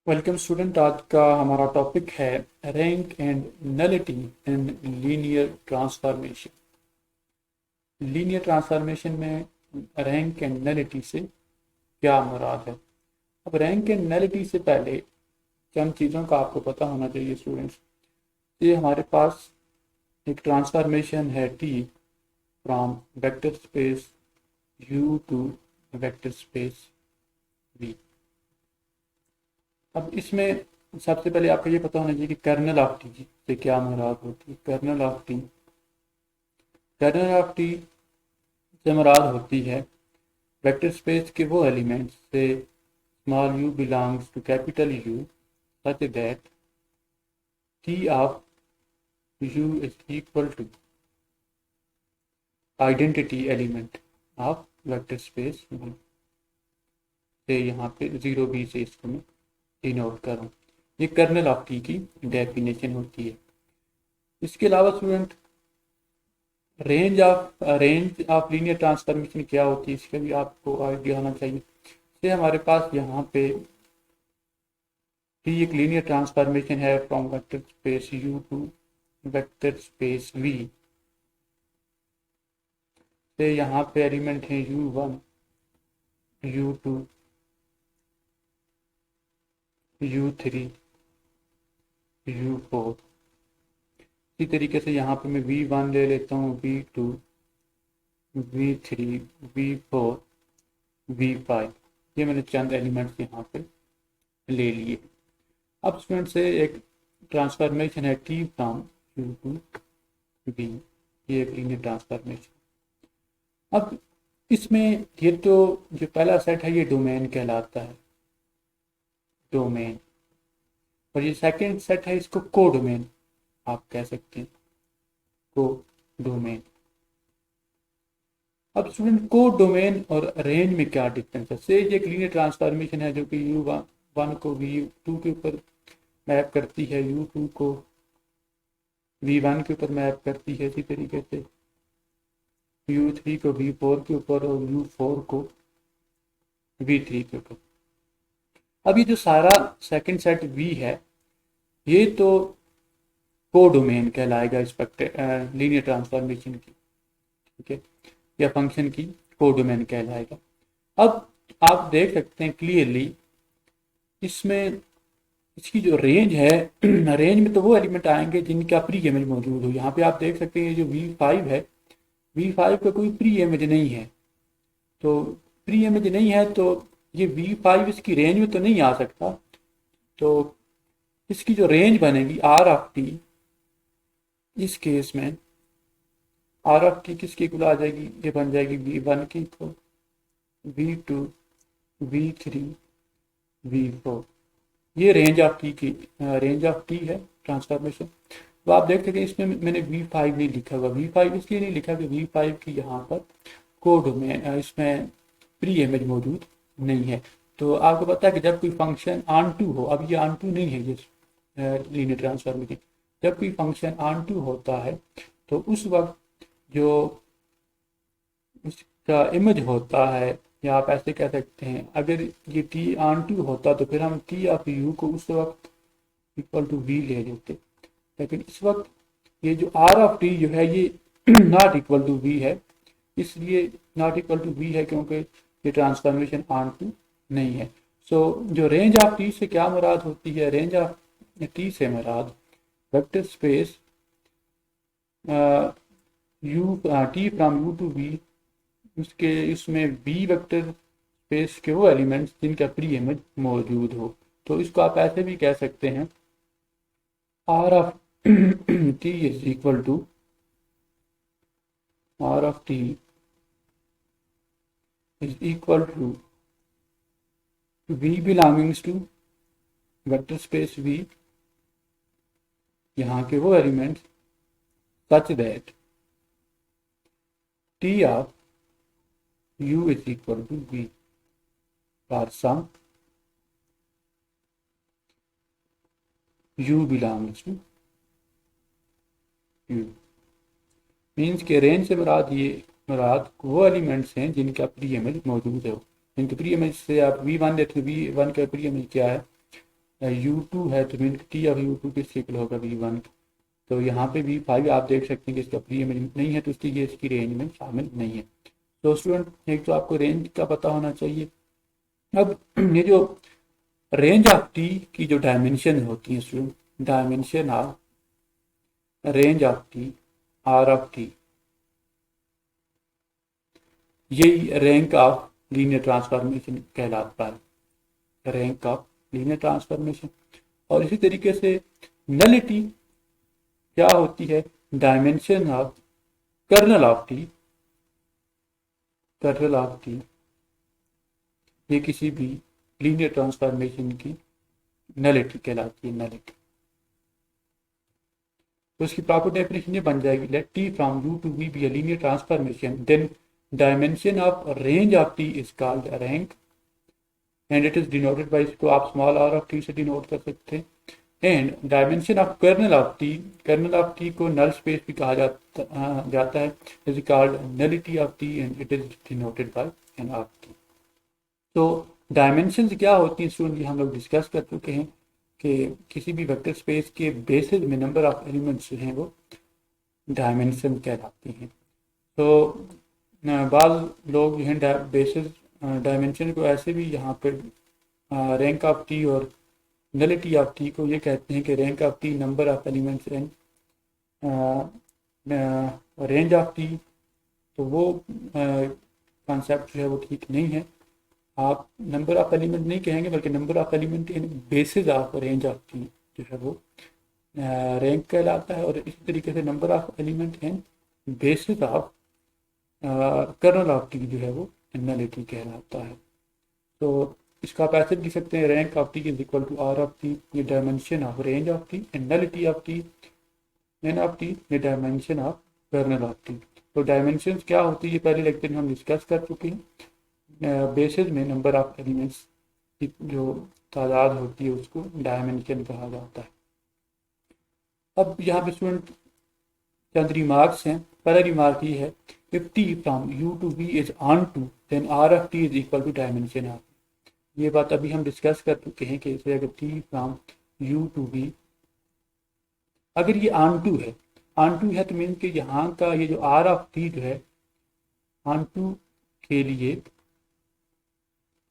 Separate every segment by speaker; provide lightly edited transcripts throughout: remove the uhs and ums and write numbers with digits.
Speaker 1: Welcome student. आज का हमारा टॉपिक है rank and nullity in linear transformation. Linear transformation में रैंक एंड नलिटी से क्या मुराद है। अब रैंक एंड नलिटी से पहले चंद चीज़ों का आपको पता होना चाहिए स्टूडेंट्स। ये हमारे पास एक ट्रांसफॉर्मेशन है T from vector space U to vector space V. अब इसमें सबसे पहले आपको ये पता होना चाहिए कि कर्नल ऑफ टी से क्या मुराद होती है। कर्नल ऑफ टी से मुराद होती है वेक्टर स्पेस के वो एलिमेंट्स से small U belongs to capital U such that T of U is equal to identity element of vector space U. से यहाँ पे 0 b से इसको मैं डिनोट करूँ। ये कर्नल ऑफ टी की डेफिनेशन होती है। इसके अलावा student range of linear transformation क्या होती है इसका भी आपको आइडिया होना चाहिए। जैसे हमारे पास यहाँ पे टी एक लीनियर ट्रांसफॉर्मेशन है from vector space U to vector space V. से यहाँ पे एलिमेंट है u1 u2 u3 u4। इसी तरीके से यहाँ पे मैं v1 ले लेता हूँ, v2 v3 v4 v5। ये मैंने चंद एलिमेंट्स यहाँ पे ले लिए। अब स्टूडेंट से एक ट्रांसफॉर्मेशन है T from U to V. ये एक लीनियर ट्रांसफॉर्मेशन। अब इसमें ये तो जो पहला सेट है ये डोमेन कहलाता है, डोमेन। और ये सेकंड सेट है, इसको को डोमेन आप कह सकते हैं, को डोमेन। अब स्टूडेंट को डोमेन और रेंज में क्या डिफरेंस है। से ये एक लीनियर ट्रांसफॉर्मेशन है जो कि u1 को v2 के ऊपर मैप करती है, u2 को v1 के ऊपर मैप करती है, इसी तरीके से u3 को v4 के ऊपर और u4 को v3 के ऊपर। अब ये जो सारा सेकंड सेट v है ये तो को डोमेन कहलाएगा इस लीनियर ट्रांसफॉर्मेशन की, ठीक है, या फंक्शन की को डोमेन कहलाएगा। अब आप देख सकते हैं क्लियरली इसमें इसकी जो रेंज है रेंज में तो वो एलिमेंट आएंगे जिनका प्री इमेज मौजूद हो। यहाँ पे आप देख सकते हैं जो v5 है, v5 का कोई प्री इमेज नहीं है। तो प्री इमेज नहीं है तो ये v5 इसकी रेंज में तो नहीं आ सकता। तो इसकी जो रेंज बनेगी आर ऑफ टी, इस केस में आर ऑफ टी किसकी इक्वल आ जाएगी, ये बन जाएगी v1 की इक्वल v2 v3 v4। ये रेंज ऑफ टी की रेंज ऑफ टी है ट्रांसफॉर्मेशन। तो आप देख सकते हैं इसमें मैंने v5 नहीं लिखा हुआ। v5 इसलिए नहीं लिखा कि v5 की यहाँ पर कोड में इसमें प्री इमेज मौजूद नहीं है। तो आपको पता है कि जब कोई फंक्शन ऑन टू हो, अब ये ऑन टू नहीं है ये लीनियर ट्रांसफॉर्मेशन, जब कोई फंक्शन ऑन टू होता है तो उस वक्त जो इसका इमेज होता है, या आप ऐसे कह सकते हैं अगर ये टी ऑन टू होता तो फिर हम टी ऑफ यू को उस वक्त इक्वल टू वी ले लेते। लेकिन इस वक्त ये जो आर ऑफ टी जो है ये नॉट इक्वल टू वी है, इसलिए नॉट इक्वल टू वी है क्योंकि ये ट्रांसफॉर्मेशन ऑन टू नहीं है। सो जो रेंज ऑफ टी से क्या मुराद होती है, रेंज ऑफ टी से मुराद vector space U T from U to V, उसके इसमें बी वेक्टर स्पेस के वो एलिमेंट्स जिनका प्री इमेज मौजूद हो। तो इसको आप ऐसे भी कह सकते हैं R of T is equal to R of T is equal to V belongings to vector space V, यहाँ के वो elements such that T of u is equal to v for some u belongs to u। Means के range से मुराद वो elements हैं जिनका pre image मौजूद है। जिनके प्री इमेज से आप v1 लेते हो, v1 का प्री इमेज क्या है, u2 है तो मीन टी ऑफ u2 किसके इक्वल होगा v1। तो यहाँ पे v5 आप देख सकते हैं कि इसका प्री इमेज नहीं है, तो इसलिए इसकी रेंज में शामिल नहीं है। तो स्टूडेंट एक तो आपको रेंज का पता होना चाहिए। अब ये जो रेंज ऑफ टी की जो डायमेंशन होती है student, dimension of range of T R of T, यही रैंक ऑफ लीनियर ट्रांसफॉर्मेशन कहलाता है, रैंक ऑफ लीनियर ट्रांसफॉर्मेशन। और इसी तरीके से नलिटी क्या होती है, dimension of kernel of T, kernel of T ये किसी भी लीनियर ट्रांसफॉर्मेशन की नलिटी कहलाती है, नलिटी। तो उसकी प्रॉपर डेफिनेशन ये बन जाएगी, let T from U to V be a linear transformation, then dimension of range of T is called rank and it is denoted by, इसको आप स्मॉल आर ऑफ टी से denote कर सकते हैं। And dimension of kernel of T, kernel of T को null space भी कहा जाता है, is called nullity of T and it is denoted by N of T. तो डायमेंशन क्या होती है स्टूडेंट, ये हम लोग डिस्कस कर चुके हैं कि किसी भी वेक्टर स्पेस के बेसिस में नंबर ऑफ एलिमेंट्स जो हैं वो डायमेंशन कहलाते हैं। तो बाज़ लोग जो हैं बेसिस डायमेंशन को ऐसे भी यहाँ पर रैंक ऑफ टी और नलिटी ऑफ टी को ये कहते हैं कि rank of T number of elements and range of T, तो वो कॉन्सेप्ट जो है वो ठीक नहीं है। आप नंबर ऑफ एलिमेंट नहीं कहेंगे बल्कि number of element in basis of range of T जो है वो रैंक कहलाता है। और इसी तरीके से number of element in basis of kernel of T जो है वो नलिटी कहलाता है। तो इसका आप ऐसे भी लिख सकते हैं, rank of T is equal to R of T, ये dimension of range of T, and nullity of T N of T, ये dimension of kernel of T. तो डायमेंशन क्या होती है पहले लेक्चर में हम डिस्कस कर चुके हैं। बेसिस में नंबर ऑफ एलिमेंट्स की जो तादाद होती है उसको डायमेंशन कहा जाता है। अब यहाँ पे स्टूडेंट चंद रिमार्क्स हैं। पहला रिमार्क ये है, if t from u to v is onto then r of t is equal to dimension of, ये बात अभी हम डिस्कस कर चुके हैं कि इसे अगर t from u to v अगर ये onto है, onto है तो मीन कि यहाँ का ये जो r of t जो है onto के लिए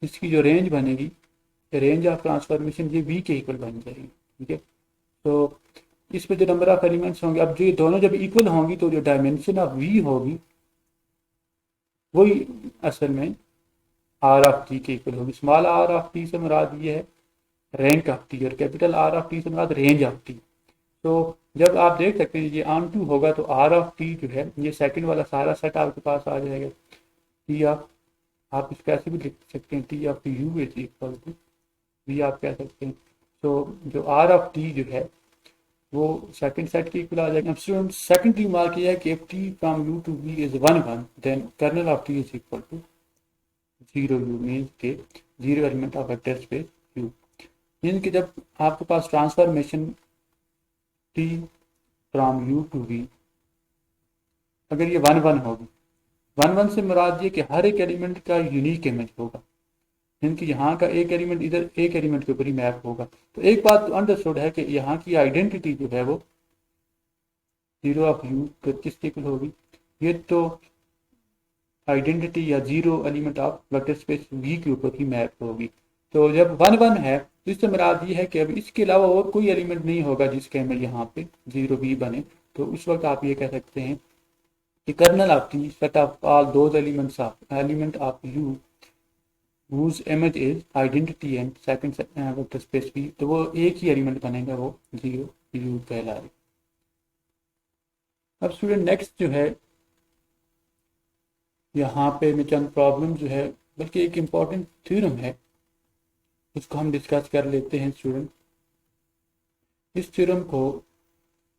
Speaker 1: इसकी जो रेंज बनेगी, रेंज ऑफ ट्रांसफॉर्मेशन ये v के इक्वल बन जाएगी। ठीक है, तो इस पे जो नंबर ऑफ एलिमेंट्स होंगे, अब जो ये दोनों जब इक्वल होंगी तो जो डायमेंशन ऑफ v होगी वही असल में आर ऑफ टी के इक्वल होगी। स्मॉल आर ऑफ टी से मुराद ये है रैंक ऑफ टी और कैपिटल आर ऑफ टी से मुराद रेंज ऑफ टी। तो जब आप देख सकते हैं ये ऑन टू होगा तो आर ऑफ टी जो है ये सेकंड वाला सारा सेट आपके पास आ जाएगा। टी ऑफ, आप इसको ऐसे भी लिख सकते हैं, T of U is equal to V आप कह सकते हैं। तो जो आर ऑफ टी जो है वो सेकंड सेट के इक्वल आ जाएगा। अब स्टूडेंट सेकंड रिमार्क ये है कि if T from U to V is 1 1 then kernel of T is equal to 0 U, means के 0 element of vector space U. Means कि जब आपके पास transformation T from U to V अगर ये 1 1 होगी, 1 1 से मुराद ये कि हर एक एलिमेंट का यूनिक इमेज होगा, इनकी यहाँ का एक एलिमेंट इधर एक एलिमेंट के ऊपर ही मैप होगा। तो एक बात तो अंडरस्टूड है कि यहाँ की आइडेंटिटी जो है वो 0 ऑफ यू किसके इक्वल होगी, ये तो आइडेंटिटी या 0 element of vector space V के ऊपर ही मैप होगी। तो जब 1 1 है तो इससे मुराद ये है कि अब इसके अलावा और कोई एलिमेंट नहीं होगा जिसके इमेज यहाँ पे 0 वी बने। तो उस वक्त आप ये कह सकते हैं कि kernel of T set of all those element of U whose image is identity and second vector space v, तो वो एक ही एलिमेंट बनेगा, वो 0 u कहलाएगा। अब स्टूडेंट नेक्स्ट जो है यहाँ पे मैं चंद प्रॉब्लम जो है बल्कि एक इम्पॉर्टेंट थ्योरम है उसको हम डिस्कस कर लेते हैं स्टूडेंट। इस थ्योरम को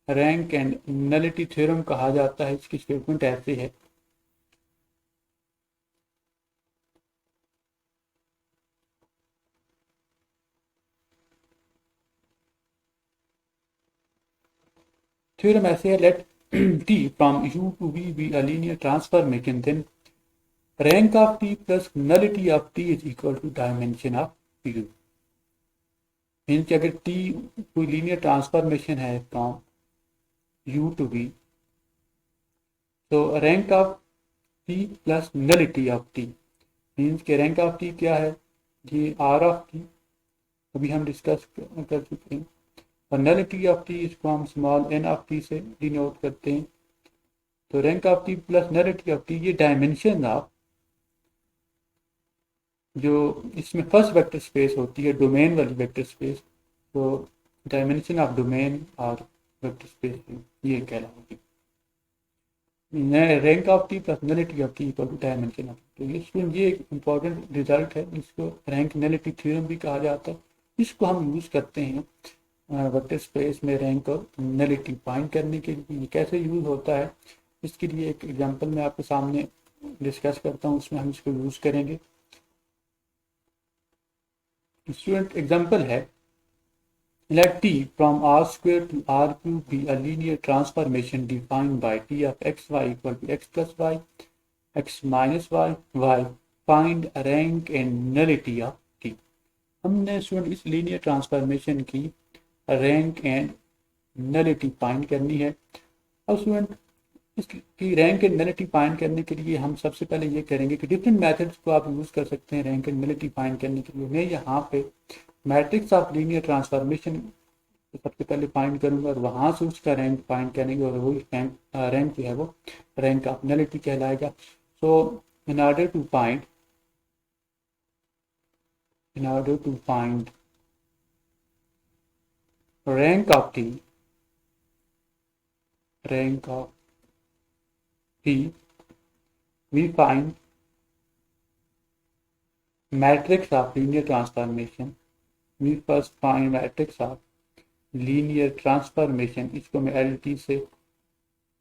Speaker 1: रैंक एंड नलिटी थ्योरम कहा जाता है। इसकी स्टेटमेंट ऐसे है, थ्योरम ऐसे है, late t from u to v be a linear transformation then rank of t plus nullity of t is equal to dimension of u। Means कि अगर टी कोई लीनियर ट्रांसफॉर्मेशन है फ्रॉम यू टू वी, तो rank of T plus nullity of T, means के rank of T क्या है, ये are of T अभी हम डिस्कस कर चुके हैं, और नलिटी ऑफ टी इसको हम स्मॉल एन ऑफ टी से डिनोट करते हैं। तो rank of T plus nullity of T ये डायमेंशन ऑफ जो इसमें फर्स्ट वेक्टर स्पेस होती है, डोमेन वाली वेक्टर स्पेस, तो डायमेंशन ऑफ डोमेन और वेक्टर स्पेस ये कहलाएगी। Rank of T plus nullity of T equal to dimension of, तो ये एक इम्पॉर्टेंट रिजल्ट है, इसको रैंक नलिटी थ्योरम भी कहा जाता है। इसको हम यूज़ करते हैं वेक्टर स्पेस में रैंक और नलिटी फाइंड करने के लिए। ये कैसे यूज़ होता है, इसके लिए एक एग्जांपल मैं आपके सामने डिस्कस करता हूँ, उसमें हम इसको यूज़ करेंगे। स्टूडेंट एग्जांपल है, let t from r square to r cube be a linear transformation defined by t of xy equal to x plus y, x minus y, y. Find rank and nullity of t. हमने student इस linear transformation की rank and nullity find करनी है। अब student इसकी rank and nullity find करने के लिए हम सबसे पहले ये करेंगे कि डिफरेंट मेथड्स को आप यूज़ कर सकते हैं रैंक एंड नलिटी फाइंड करने के लिए। मैं यहाँ पे मैट्रिक्स ऑफ लीनियर ट्रांसफॉर्मेशन सबसे पहले फाइंड करूंगा और वहां से उसका रैंक फाइंड करेंगे, और वही रैंक जो है वो रैंक ऑफ नलिटी कहलाएगा। So in order to find rank of T we find matrix of linear transformation. We first find matrix of linear transformation, इसको मैं एल टी से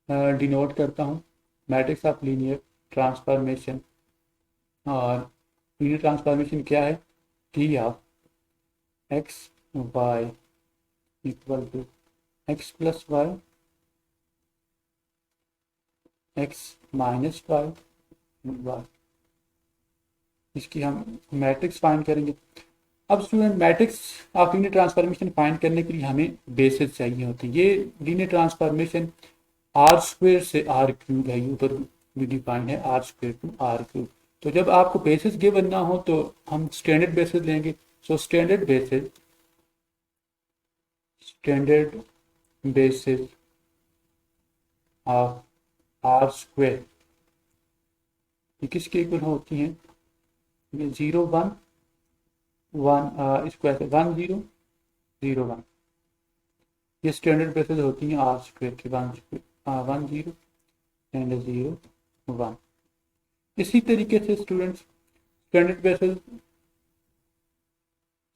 Speaker 1: डिनोट करता हूँ, मैट्रिक्स ऑफ लीनियर ट्रांसफॉर्मेशन। और linear transformation क्या है, T of x y equal to x plus y, x minus y, y. इसकी हम मैट्रिक्स फाइंड करेंगे। अब student matrix of linear transformation find करने के लिए हमें बेसिस चाहिए होती है। ये लीनियर ट्रांसफॉर्मेशन आर स्क्वेयर से आर क्यूब है, ऊपर भी डिफाइंड है R square to R cube. तो जब आपको बेसिस गिवन ना हो तो हम स्टैंडर्ड बेसिस लेंगे। So standard basis of R square ये किसके इक्वल होती हैं, ये 0 1 1 इसको ऐसे 1 0 0 1, ये स्टैंडर्ड बेसिस होती हैं आर स्क्वेयर की, 1 0 एंड 0 1। इसी तरीके से students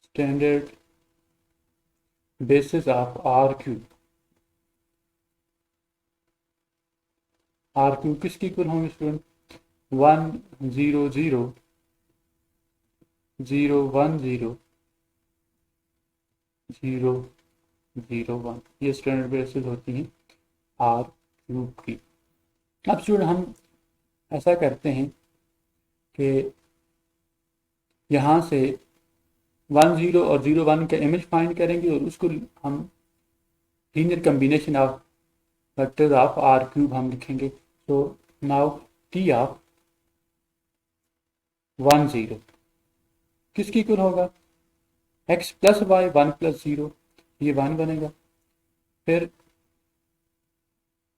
Speaker 1: standard basis of R cube किसके इक्वल होंगे स्टूडेंट, 1 0 0 0 1 0 0 0 1, ये स्टैंडर्ड बेसिस होती हैं आर क्यूब की। अब स्टूडेंट हम ऐसा करते हैं कि यहाँ से 1 0 और 0 1 का इमेज फाइंड करेंगे और उसको हम linear combination of vectors of R cube हम लिखेंगे। तो नाउ टी ऑफ 1 0 किसकी इक्वल होगा, एक्स प्लस वाई 1 प्लस 0, ये 1 बनेगा। फिर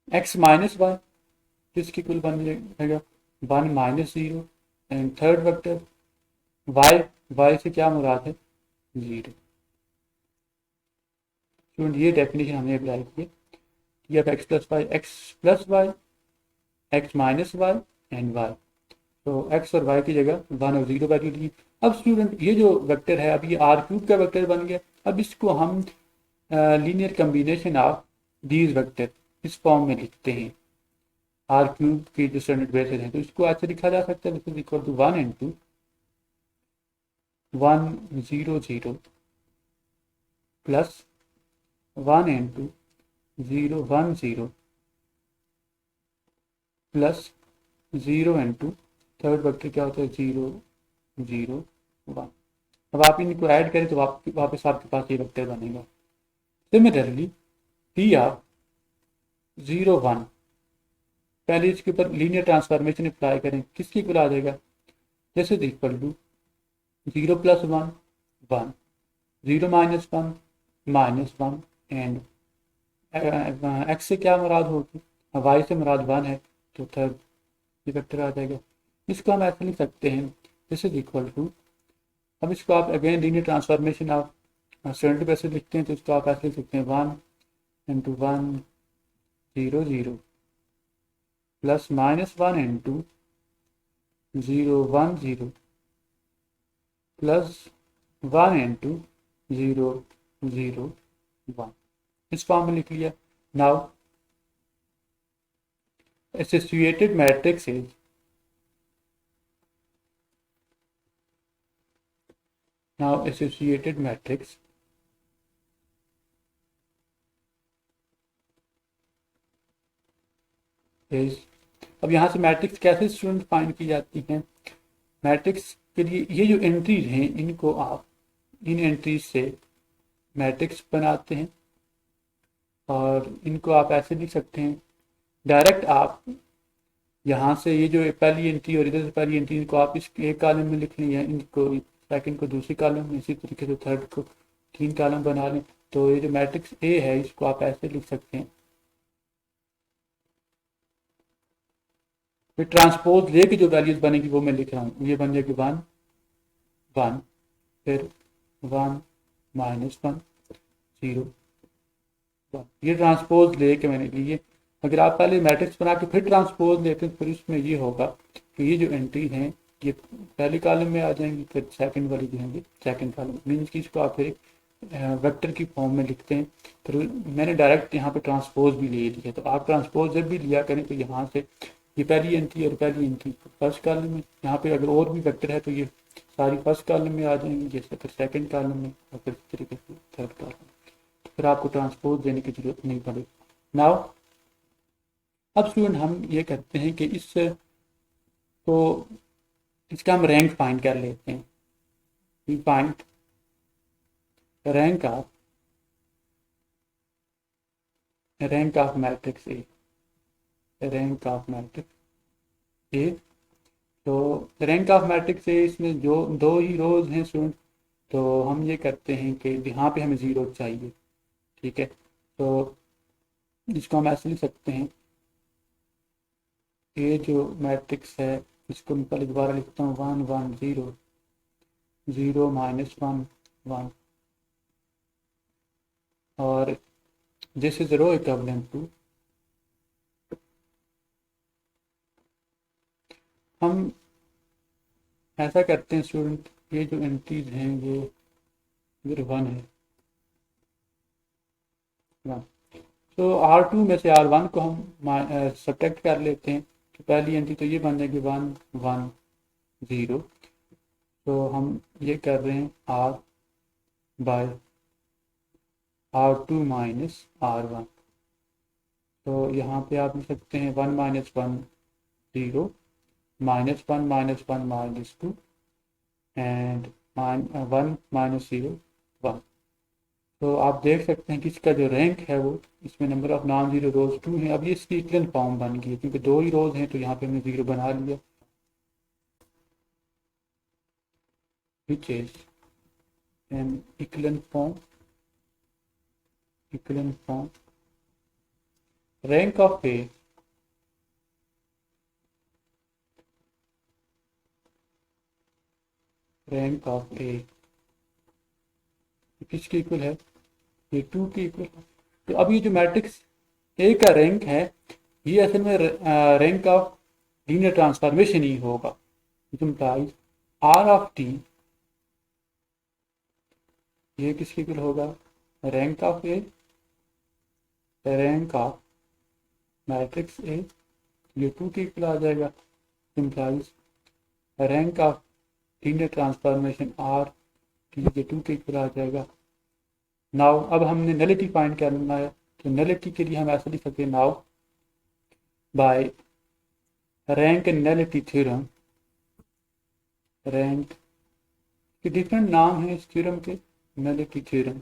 Speaker 1: एक्स माइनस वाई किसकी इक्वल बन जाएगा, 1 minus 0, and third vector y से क्या मुराद है, 0। स्टूडेंट ये डेफिनेशन हमने अप्लाई की, T of x plus y x minus y and y. तो एक्स और वाई की जगह 1 और 0 वैल्यू ली। अब स्टूडेंट ये जो वेक्टर है, अब ये आर क्यूब का वेक्टर बन गया। अब इसको हम linear combination of these vector इस फॉर्म में लिखते हैं, आर क्यूब की जो स्टैंडर्ड बेसिस है। तो इसको ऐसे लिखा जा सकता है, this is equal to 1 into 1 0 0 plus 1 into 0 1 0 plus 0 into third vector क्या होता है, 0 0 1। अब आप इनको ऐड करें तो वापस आपके पास ये वेक्टर बनेगा। सिमिलरली पी ऑफ 0 1, पहले इसके ऊपर लीनियर ट्रांसफॉर्मेशन अप्लाई करें, किसकी इक्वल आ जाएगा, जैसे इक्वल टू 0 + 1 1, 0 - 1 -1 एंड एक्स से क्या मुराद होगी, वाई से मुराद 1 है, तो थर्ड ये वेक्टर आ जाएगा। इसको हम ऐसे लिख सकते हैं, दिस इज इक्वल टू, अब इसको आप अगेन लीनियर ट्रांसफॉर्मेशन आप स्टैंडर्ड पे से लिखते हैं, तो इसको आप ऐसे लिख सकते हैं 1 × 1 0 0 प्लस -1 × 0 1 0 प्लस 1 × 0 0 1, इस फॉर्म में लिख लिया। Now associated matrix is associated matrix is, अब यहाँ से मैट्रिक्स कैसे स्टूडेंट फाइंड की जाती हैं, मैट्रिक्स के लिए ये जो एंट्रीज हैं इनको आप इन एंट्रीज से मैट्रिक्स बनाते हैं, और इनको आप ऐसे लिख सकते हैं डायरेक्ट, आप यहाँ से ये जो पहली एंट्री और इधर से पहली एंट्री, इनको आप इस एक कॉलम में लिख लें, या इनको सेकंड को दूसरी कॉलम में, इसी तरीके से थर्ड को 3 कॉलम बना लें। तो ये जो मैट्रिक्स ए है इसको आप ऐसे लिख सकते हैं, फिर ट्रांसपोज लेके जो वैल्यूज बनेगी वो मैं लिख रहा हूँ, ये बन जाएगी 1 1, फिर 1 -1 0 1, ये ट्रांसपोज लेके मैंने लिए। अगर आप पहले मैट्रिक्स बना के फिर ट्रांसपोज लेते हैं, फिर इसमें ये होगा कि ये जो एंट्री हैं ये पहले कॉलम में आ जाएंगी, फिर सेकंड वाली जो है सेकंड कॉलम, मीन्स की इसको आप फिर वेक्टर की फॉर्म में लिखते हैं। फिर मैंने डायरेक्ट यहाँ पे ट्रांसपोज भी ले लिया, तो आप ट्रांसपोज जब भी लिया करें तो यहाँ से ये पहली एंट्री और पहली एंट्री फर्स्ट कॉलम में, यहाँ पे अगर और भी वेक्टर है तो ये सारी फर्स्ट कॉलम में आ जाएंगी, जैसे फिर सेकंड कॉलम में और फिर इस तरीके से थर्ड कॉलम में, फिर आपको ट्रांसपोज देने की जरूरत नहीं पड़ेगी। नाउ अब स्टूडेंट हम ये करते हैं कि तो इसका हम रैंक फाइंड कर लेते हैं। We find rank of matrix A, rank of matrix A. तो रैंक ऑफ मैट्रिक्स ए, इसमें जो 2 ही रोज हैं स्टूडेंट, तो हम ये करते हैं कि यहाँ पे हमें 0 चाहिए, ठीक है। तो इसको हम ऐसे लिख सकते हैं, ये जो मैट्रिक्स है इसको मैं पहले दोबारा लिखता हूँ 1 1 0 0 -1 1, और this is row equivalent to, हम ऐसा करते हैं स्टूडेंट, ये जो एंट्रीज हैं ये इधर 1 है 1, तो R2 में से R1 को हम सब्ट्रैक्ट कर लेते हैं, तो पहली एंट्री तो ये बन जाएगी 1 1 0, तो हम ये कर रहे हैं R bye R2 minus R1, तो यहाँ पे आप लिख सकते हैं 1 - 1 0 -1 -1 -2 एंड 1 -0 1। तो आप देख सकते हैं कि इसका जो रैंक है वो, इसमें नंबर ऑफ नॉन जीरो रोज 2 है। अब ये इसकी इक्विवेलेंट फॉर्म बन गई है, क्योंकि 2 ही रोज हैं तो यहाँ पे हमने 0 बना लिया, which is an equivalent form rank of A किसके इक्वल है, ये 2 के इक्वल है। तो अब ये जो मैट्रिक्स ए का रैंक है ये असल में रैंक ऑफ लीनियर ट्रांसफॉर्मेशन ही होगा, इम्प्लाइज आर ऑफ टी, ये किसके इक्वल होगा, rank of A, rank of matrix A, ये 2 के इक्वल आ जाएगा, implies rank of linear transformation R, ये 2 के इक्वल आ जाएगा। नाउ अब हमने नलिटी फाइंड करना है, तो नलिटी के लिए हम ऐसे लिख सकते हैं, now by rank nullity theorem, rank कि डिफरेंट नाम है इस थ्योरम के, नलिटी थ्योरम।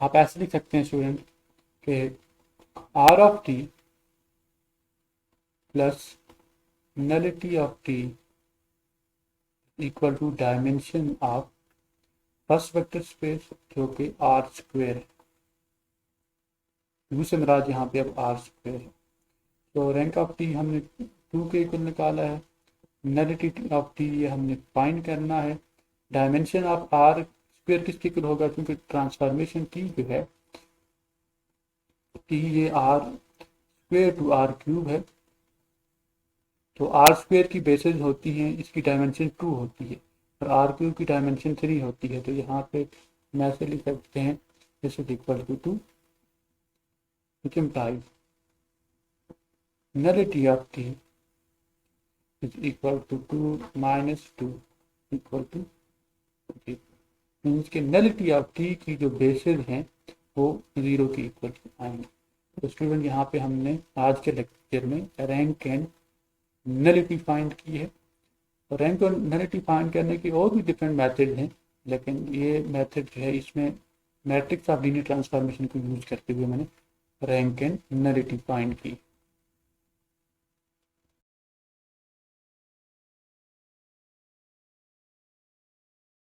Speaker 1: आप ऐसे लिख सकते हैं स्टूडेंट कि R of T plus nullity of T equal to dimension of first vector space जो कि आर स्क्वेयर है। यू से मराद यहाँ पे अब आर स्क्वेयर है। तो रैंक ऑफ टी हमने 2 के इक्वल निकाला है, नलिटी ऑफ टी ये हमने फाइंड करना है, डायमेंशन ऑफ आर स्क्वेयर किसके इक्वल होगा, क्योंकि ट्रांसफॉर्मेशन टी जो है टी ये R square to R cube है, तो आर स्क्वेयर की बेसिस होती हैं, इसकी डायमेंशन 2 होती है और आर क्यूब की डायमेंशन 3 होती है। तो यहाँ पे हम ऐसे लिख सकते हैं this is equal to 2, which implies nullity of t is equal to 2 minus 2 equal to 0। Means के नलिटी ऑफ टी की जो बेसिस हैं वो 0 के इक्वल आएंगे। तो स्टूडेंट यहाँ पे हमने आज के लेक्चर में रैंक एंड नलिटी फाइंड की है। रैंक और नलिटी फाइंड करने की और भी डिफरेंट मेथड हैं, लेकिन ये मेथड जो है इसमें मैट्रिक्स ऑफ लीनियर ट्रांसफॉर्मेशन को यूज करते हुए मैंने रैंक एंड नलिटी फाइंड की।